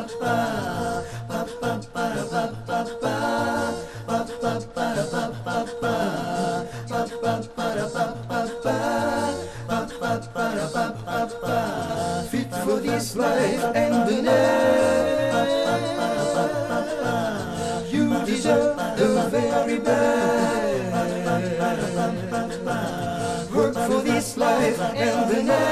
Fit for this life and the next. You deserve the very best. Work for this life and the next.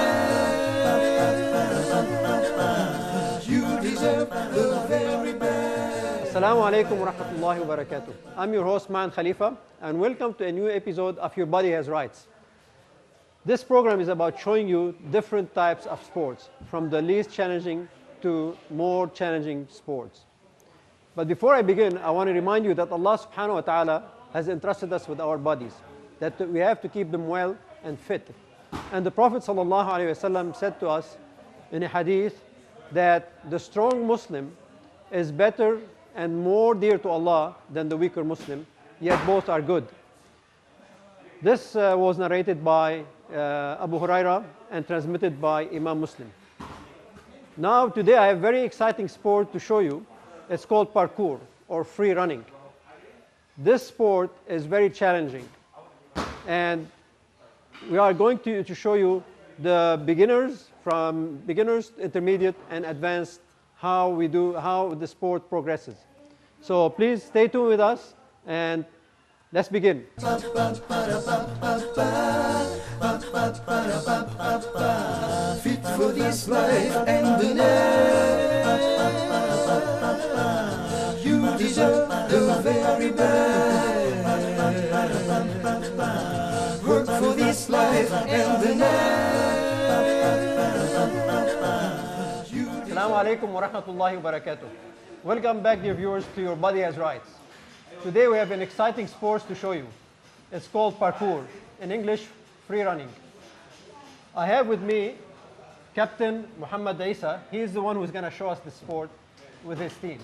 You deserve the very best. Assalamu alaikum wa rahmatullahi wa barakatuh. I'm your host, Man Khalifa, and welcome to a new episode of Your Body Has Rights. This program is about showing you different types of sports, from the least challenging to more challenging sports. But before I begin, I want to remind you that Allah subhanahu wa ta'ala has entrusted us with our bodies, that we have to keep them well and fit. And the Prophet sallallahu alaihi wasallam said to us in a hadith that the strong Muslim is better and more dear to Allah than the weaker Muslim, yet both are good. This was narrated by Abu Huraira and transmitted by Imam Muslim. Now today I have a very exciting sport to show you. It's called parkour, or free running. This sport is very challenging, and we are going to show you the beginners, from beginners, intermediate, and advanced, how the sport progresses. So please stay tuned with us, and let's begin. Fit for this life and the next. You deserve the very best. Work for this life and the next. Assalamu alaikum wa rahmatullahi wa barakatuh. Welcome back, dear viewers, to Your Body Has Rights. Today we have an exciting sport to show you. It's called parkour, in English, free running. I have with me Captain Muhammad Isa. He is the one who's going to show us the sport with his team.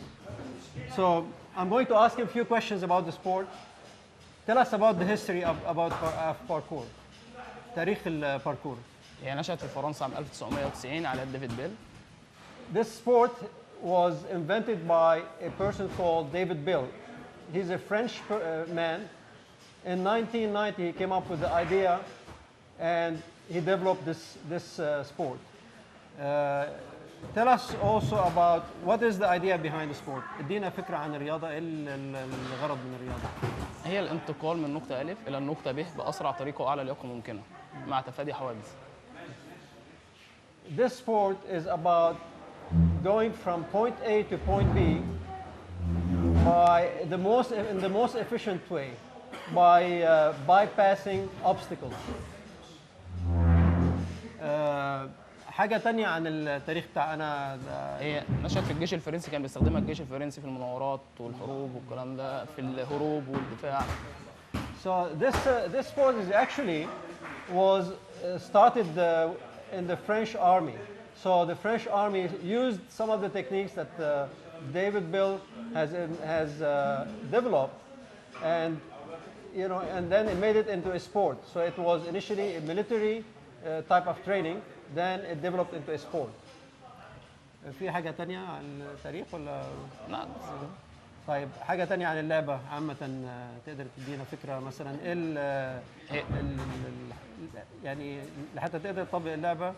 So I'm going to ask him a few questions about the sport. Tell us about the history of parkour. تاريخ الباركور. هي نشأت في فرنسا عام 1990 على يد ديفيد بيل. This sport was invented by a person called David Bill. He's a French man. In 1990, he came up with the idea, and he developed this sport. Tell us also about what is the idea behind the sport. ادينا فكرة عن الرياضة، ايه الغرض من الرياضة؟ هي الانتقال من نقطة ألف إلى النقطة ب بأسرع طريقة وأعلى لياقة ممكنة مع تفادي حوادث. This sport is about going from point A to point B in the most efficient way, by bypassing obstacles. حاجة تانية عن التاريخ بتاعنا. هي نشأت في الجيش الفرنسي، كان بيستخدمها الجيش الفرنسي في المناورات والحروب والكلام ده، في الهروب والدفاع. So this sport is actually was started in the French army. So the French army used some of the techniques that David Bill has developed, and then it made it into a sport. So it was initially a military type of training, then it developed into a sport. في حاجة تانية عن التاريخ ولا؟ لا. طيب حاجة تانية عن اللعبة عامة، تقدر تدينا فكرة مثلا ايه يعني حتى تقدر تطبق اللعبة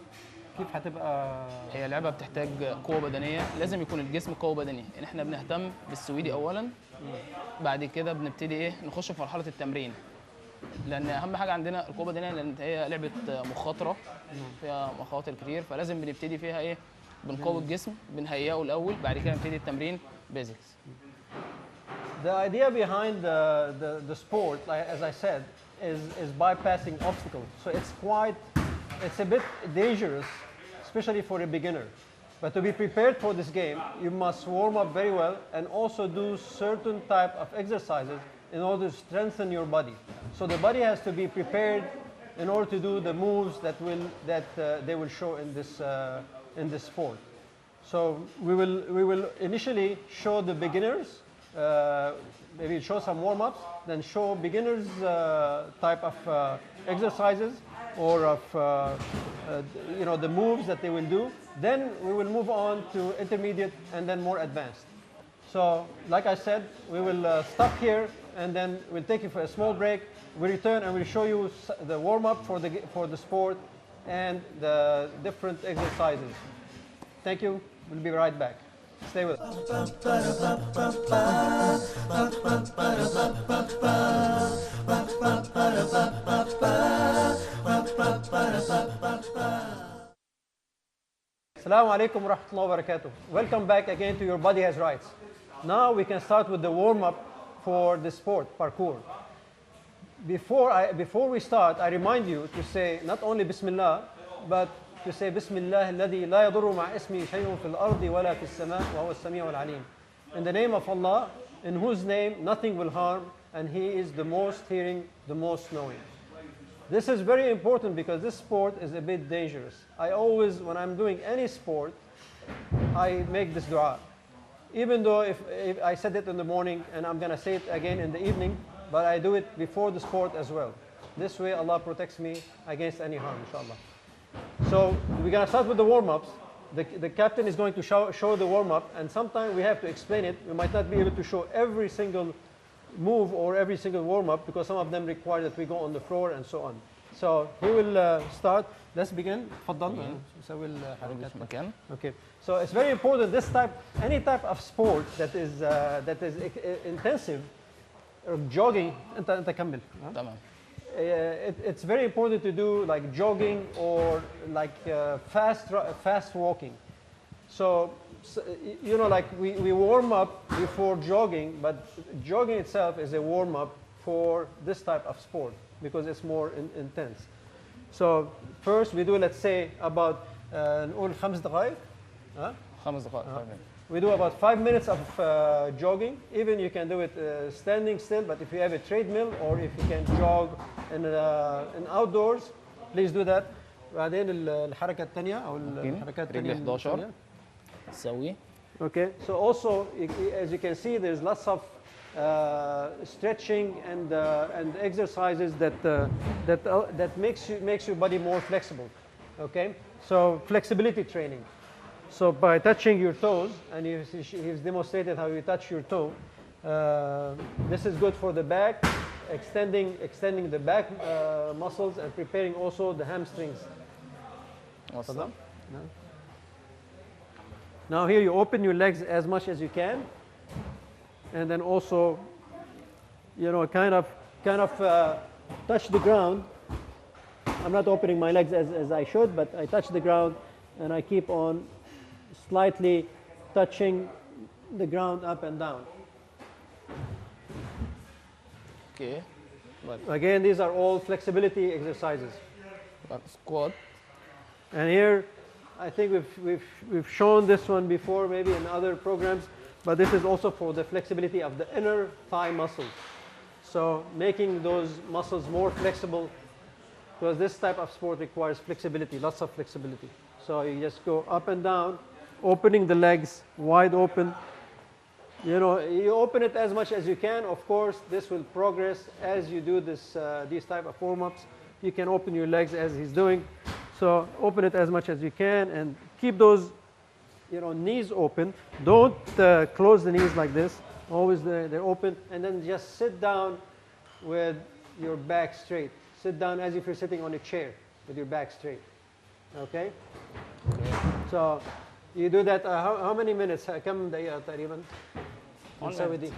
كيف هتبقى؟ هي لعبة بتحتاج قوة بدنية، لازم يكون الجسم قوة بدنية. إن إحنا بنهتم بالسويدي أولاً، بعد كده بنبتدي نخش في مرحلة التمرين. لأن أهم حاجة عندنا القوة البدنية، لأن هي لعبة مخاطرة فيها مخاطر كتير، فلازم بنبتدي فيها إيه؟ بنقوي الجسم، بنهيئه الأول، بعد كده نبتدي التمرين بيزكس. The idea behind the sport, as I said, is bypassing obstacles. So it's a bit dangerous, especially for a beginner. But to be prepared for this game, you must warm up very well and also do certain type of exercises in order to strengthen your body. So the body has to be prepared in order to do the moves that they will show in this sport. So we will initially show the beginners, maybe show some warm-ups, then show beginners type of exercises, or of the moves that they will do. Then we will move on to intermediate and then more advanced. So like I said, we will stop here and then we'll take you for a small break. We return and we'll show you the warm-up for the sport and the different exercises. Thank you. We'll be right back. Stay with us. Assalamu alaikum wa rahmatullahi wa barakatuh. Welcome back again to Your Body Has Rights. Now we can start with the warm-up for the sport, parkour. Before we start, I remind you to say not only Bismillah, but to say Bismillah alladhi la yadurru ma ismi shay'un fil ardi wala fis sama' wa huwa as-sami'ul alim. In the name of Allah, in whose name nothing will harm, and He is the most hearing, the most knowing. This is very important because this sport is a bit dangerous. I always, when I'm doing any sport, I make this dua. Even though if I said it in the morning and I'm going to say it again in the evening, but I do it before the sport as well. This way Allah protects me against any harm, inshallah. So we're going to start with the warm-ups. The captain is going to show the warm-up, and sometimes we have to explain it. We might not be able to show every single move or every single warm-up because some of them require that we go on the floor and so on. So he will start. Let's begin. تفضل. Okay. So it's very important. Any type of sport that is intensive, or jogging. أنت كمل. تمام. It's very important to do like jogging or like fast walking. So like we warm up before jogging, but jogging itself is a warm up for this type of sport because it's more intense. So first we do, let's say, about نقول 5 دقائق. 5 دقائق. We do about 5 minutes of jogging. Even you can do it standing still, but if you have a treadmill or if you can jog in outdoors, please do that. بعدين الحركة الثانية أو الحركات الثانية. رجل 11 سوي. Okay. So also, as you can see, there's lots of stretching and exercises that makes your body more flexible. Okay. So flexibility training. So by touching your toes, and he's demonstrated how you touch your toe, this is good for the back, extending the back muscles and preparing also the hamstrings. Awesome. Now here you open your legs as much as you can, and then also, kind of touch the ground. I'm not opening my legs as I should, but I touch the ground and I keep on slightly touching the ground up and down. Okay. Again, these are all flexibility exercises. Squat. And here, I think we've shown this one before, maybe in other programs, but this is also for the flexibility of the inner thigh muscles. So making those muscles more flexible, because this type of sport requires flexibility, lots of flexibility. So you just go up and down, opening the legs wide open. You open it as much as you can. Of course, this will progress as you do these type of warm-ups. You can open your legs as he's doing. So open it as much as you can and keep those knees open. Don't close the knees like this. Always they're open. And then just sit down with your back straight. Sit down as if you're sitting on a chair with your back straight. Okay? So you do that, how many minutes? كم دقيقة تقريبا؟ 1 minute.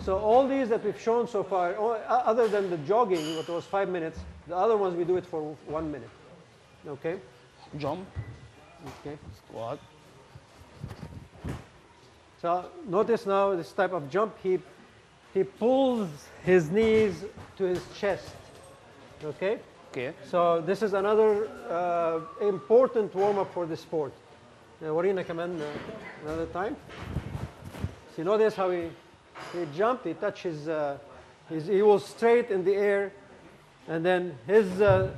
So all these that we've shown so far, other than the jogging, what was 5 minutes, the other ones we do it for 1 minute. Okay? Jump. Okay. Squat. So notice now this type of jump, he pulls his knees to his chest. Okay? Okay. So this is another important warm-up for the sport. ورينا كمان another time. So you notice how he jumped, he touches, he was straight in the air, and then the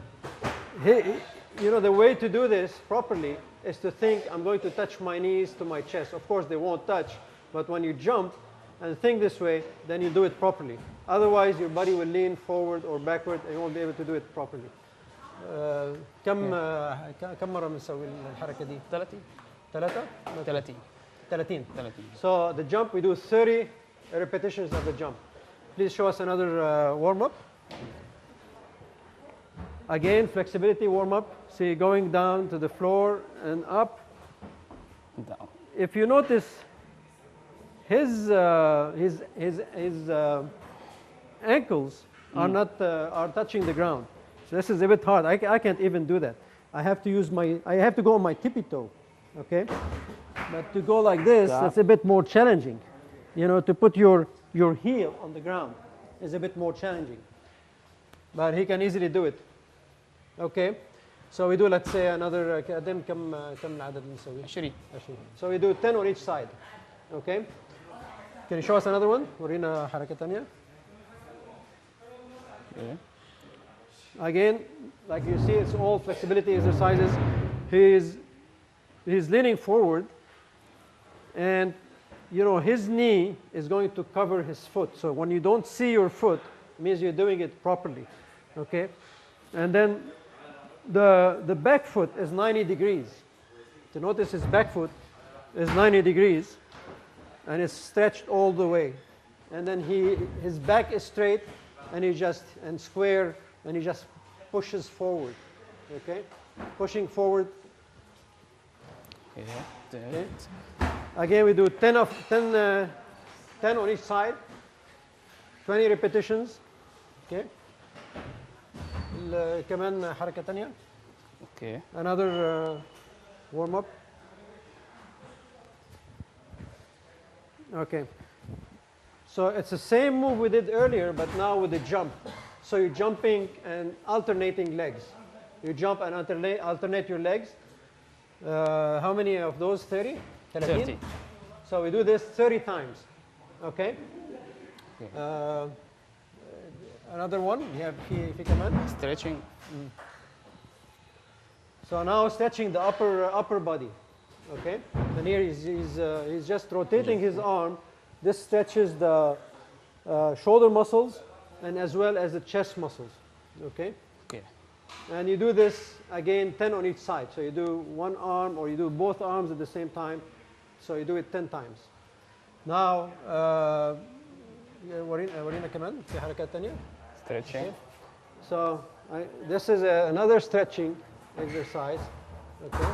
way to do this properly is to think, I'm going to touch my knees to my chest. Of course, they won't touch, but when you jump and think this way, then you do it properly. Otherwise, your body will lean forward or backward, and you won't be able to do it properly. كم مرة بنسوي الحركة دي؟ 30 ثلاثة؟ 30 30. 30 So the jump, we do 30 repetitions of the jump. Please show us another warm-up. Again, flexibility warm-up. See, going down to the floor and up. down. If you notice, his ankles are not are touching the ground. So this is a bit hard. I can't even do that. I have to go on my tippy toe, okay? But to go like this, that's a bit more challenging. You know, to put your heel on the ground is a bit more challenging. But he can easily do it. Okay? So we do, let's say, another كم العدد بنسوي؟ 20. 20. So we do 10 on each side. Okay? Can you show us another one? ورينا حركة تانية. Okay. Again, like you see, it's all flexibility exercises. He's leaning forward, and you know his knee is going to cover his foot. So when you don't see your foot, it means you're doing it properly. Okay? And then the back foot is 90 degrees. To notice his back foot is 90 degrees, and it's stretched all the way. And then his back is straight, and square, and he just pushes forward. Okay? Pushing forward. Okay. Again, we do 10 on each side, 20 repetitions. Okay? كمان حركة تانية. Okay. Another warm up. Okay. So it's the same move we did earlier, but now with the jump. So you're jumping and alternating legs. You jump and alternate your legs. How many of those? 30? 30. So we do this 30 times. Okay? Another one. You have في كمان. Stretching. So now stretching the upper body. Okay? And here he's just rotating his arm. This stretches the shoulder muscles and as well as the chest muscles. Okay? Okay. And you do this again 10 on each side. So you do one arm or you do both arms at the same time. So you do it 10 times. Now ورينا كمان في حركات تانية. Stretching. Okay. So this is another stretching exercise. Okay.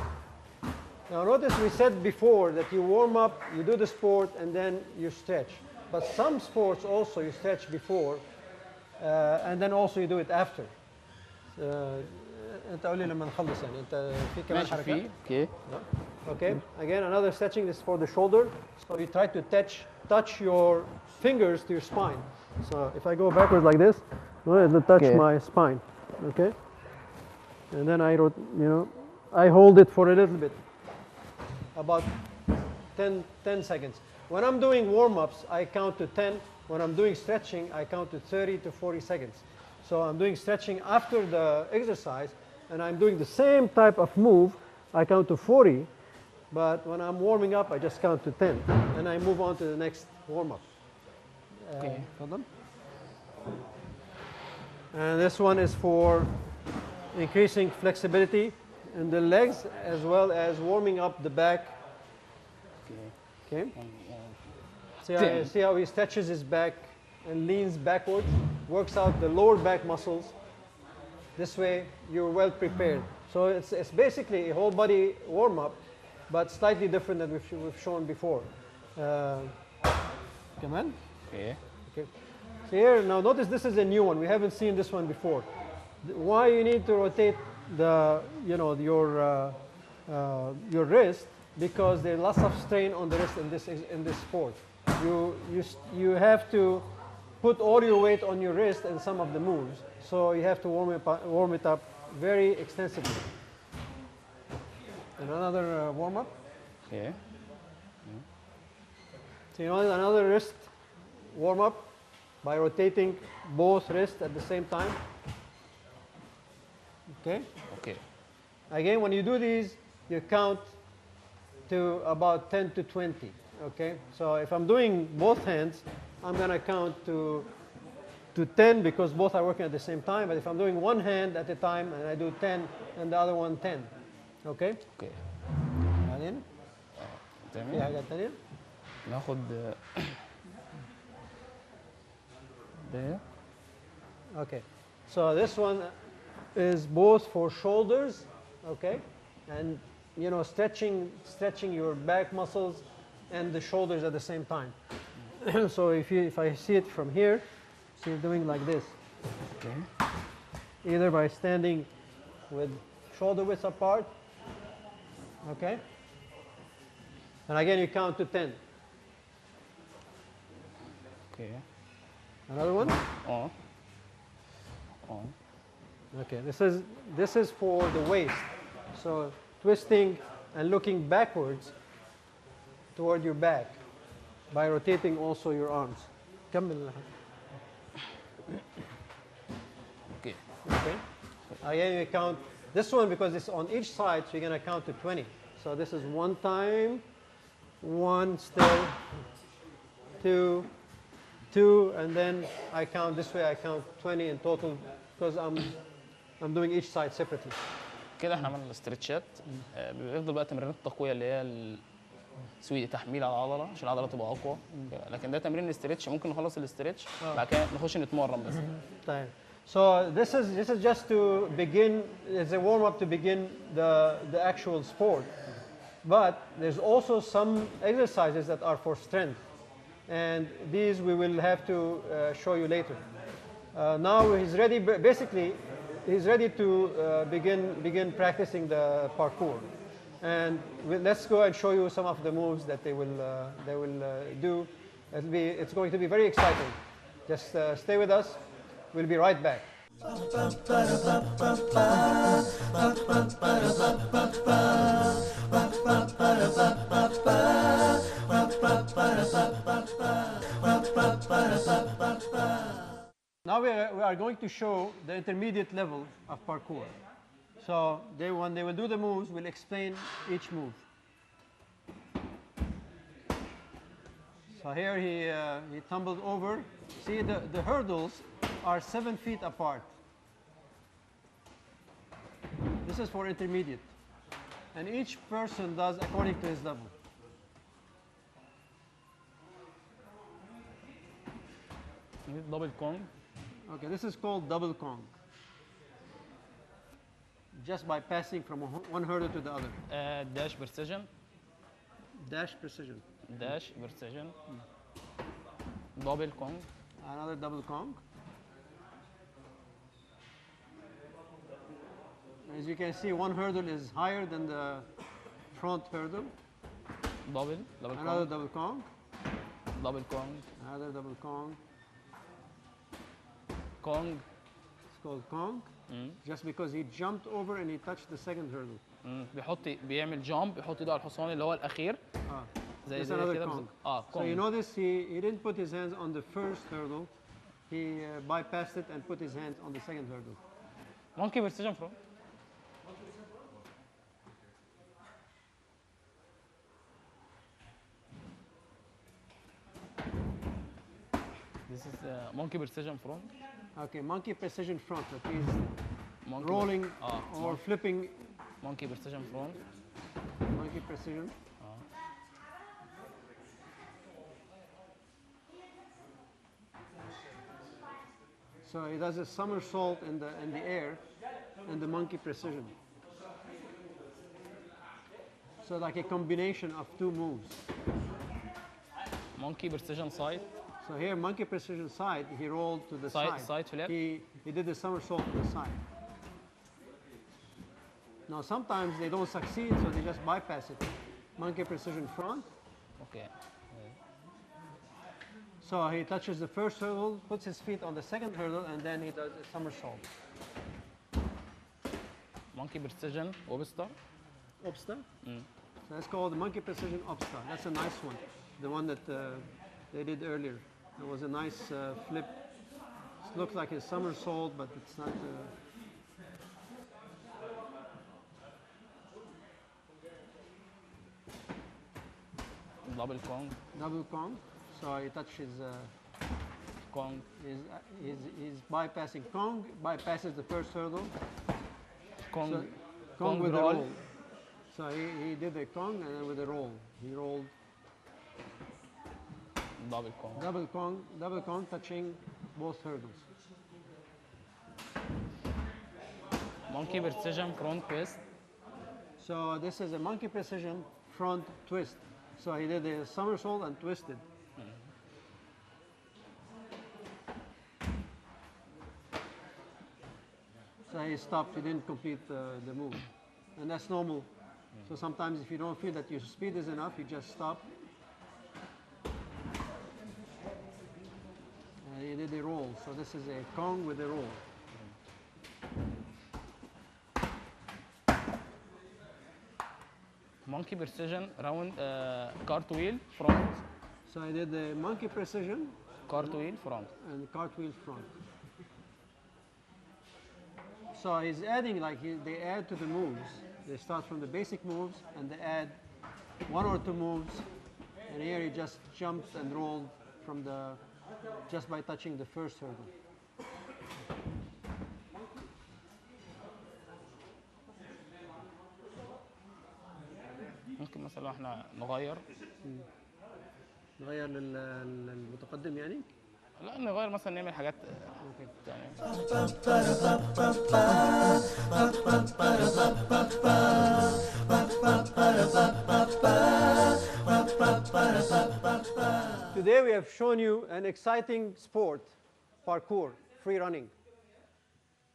Now notice we said before that you warm up, you do the sport, and then you stretch. But some sports also you stretch before, and then also you do it after. أنت قولي لما نخلص يعني أنت في كمان ماشي حركات. فيه. Okay. Okay. Again, another stretching. This is for the shoulder. So you try to touch your fingers to your spine. So if I go backwards like this, it'll touch my spine. Okay. And then I hold it for a little bit, about 10 seconds. When I'm doing warm-ups, I count to 10. When I'm doing stretching, I count to 30 to 40 seconds. So I'm doing stretching after the exercise, and I'm doing the same type of move. I count to 40, but when I'm warming up, I just count to 10, and I move on to the next warm-up. Okay. And this one is for increasing flexibility in the legs as well as warming up the back. Okay. See how he stretches his back and leans backwards, works out the lower back muscles. This way you're well prepared. So it's basically a whole body warm up, but slightly different than we've shown before. Come on. Okay. Okay. So here now notice this is a new one. We haven't seen this one before. Why you need to rotate your wrist? Because there's lots of strain on the wrist in this sport. You have to put all your weight on your wrist in some of the moves, so you have to warm it up very extensively. And another warm up. Okay. So another wrist warm up by rotating both wrists at the same time. Okay. Okay. Again, when you do these, you count to about 10 to 20. Okay. So if I'm doing both hands, I'm going to count to to 10 because both are working at the same time. But if I'm doing one hand at a time and I do 10 and the other one 10. Okay? اوكي بعدين في تمام حاجة تانية؟ ناخد ده Okay. So this one is both for shoulders, okay, and you know stretching your back muscles and the shoulders at the same time. So if I see it from here, so you're doing like this, اوكي either by standing with shoulder widths apart, okay, and again you count to 10. اوكي Another one. اه Okay, this is for the waist. So twisting and looking backwards toward your back by rotating also your arms. كمل. اوكي Okay. Again, you count this one because it's on each side, so you're going to count to 20. So this is one time, one step, two, two, and then I count this way. I count 20 in total because I'm doing each side separately. كده احنا عملنا الاسترتشات بيفضل بقى تمرينات التقويه اللي هي السويدي تحميل على العضله عشان العضله تبقى اقوى لكن ده تمرين الاسترتش ممكن نخلص الاسترتش بعد كده نخش نتمرن بس. طيب. So this is just to begin. It's a warm up to begin the actual sport, but there's also some exercises that are for strength, and these we will have to show you later. Now he's ready. Basically, he's ready to begin practicing the parkour, and let's go and show you some of the moves that they will do. It's going to be very exciting. Just stay with us. We'll be right back. Now we are going to show the intermediate level of parkour. So when they will do the moves, we'll explain each move. So here he tumbled over. See, the hurdles are 7 feet apart. This is for intermediate. And each person does according to his level. دبل كونج. Okay, this is called double Kong. Just by passing from one hurdle to the other. داش برسيجن. Dash precision. داش برسيجن. دبل كونج. Another double Kong. As you can see, one hurdle is higher than the front hurdle. دبل Another كونج. double Kong. دبل كونج. Another double Kong. كونج. It's called Kong. Just because he jumped over and he touched the second hurdle. بيعمل جامب بيحط ايده على الحصان اللي هو الاخير زي That's another كده Kong. So you كونج. notice he didn't put his hands on the first hurdle. He bypassed it and put his hands on the second hurdle. مونكي برسيجن فرونت. This is monkey precision front. Okay, monkey precision front. That is Monkey rolling or mon- flipping. monkey precision front. Monkey precision. So he does a somersault in the air, and the monkey precision. So like a combination of two moves. Monkey precision side. So here, monkey precision side, he rolled to the Side- side. side flip. He did the somersault to the side. Now sometimes they don't succeed, so they just bypass it. Monkey precision front. Okay. So he touches the first hurdle, puts his feet on the second hurdle, and then he does a somersault. Monkey precision lobster. Obsta. So that's called the monkey precision obsta. That's a nice one. The one that they did earlier. It was a nice flip. It looks like a somersault, but it's not. Double Kong. Double Kong. So he touches كونج He's bypassing Kong, bypasses the first hurdle. كونج So, Kong Kong with the roll. roll. So he did the Kong and then with the roll. He rolled دبل كونج double Kong touching both hurdles. مونكي برسيجن فرونت تويست So this is a monkey precision front twist. So he did a somersault and twisted. So he stopped, he didn't complete the move. And that's normal. So sometimes if you don't feel that your speed is enough, you just stop. And he did a roll. So this is a Kong with a roll. مونكي برسيجن راوند كارتويل فرونت So I did the monkey precision كارتويل فرونت and cartwheel front. So he's adding, like they add to the moves. They start from the basic moves and they add one or two moves. And here he just jumped and rolled from just by touching the first hurdle. ممكن مثلا لو احنا نغير نغير للمتقدم يعني. لا نغير مثلا نعمل حاجات Okay. يعني Today we have shown you an exciting sport, parkour, free running.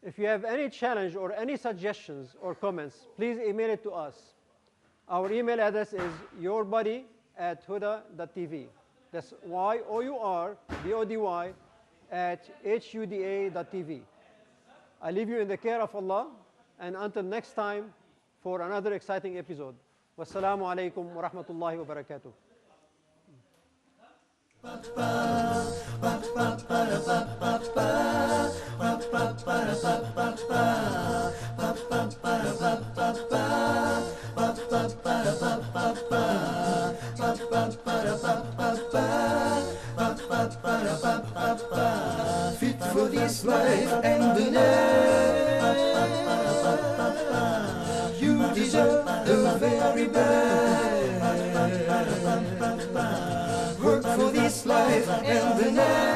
If you have any challenge or any suggestions or comments, please email it to us. Our email address is yourbody@huda.tv. That's yourbody@huda.tv. I leave you in the care of Allah, and until next time for another exciting episode. Wassalamu alaikum wa rahmatullahi wa barakatuh. Fit for this life and the next. You deserve the very best. Work for this life and the next.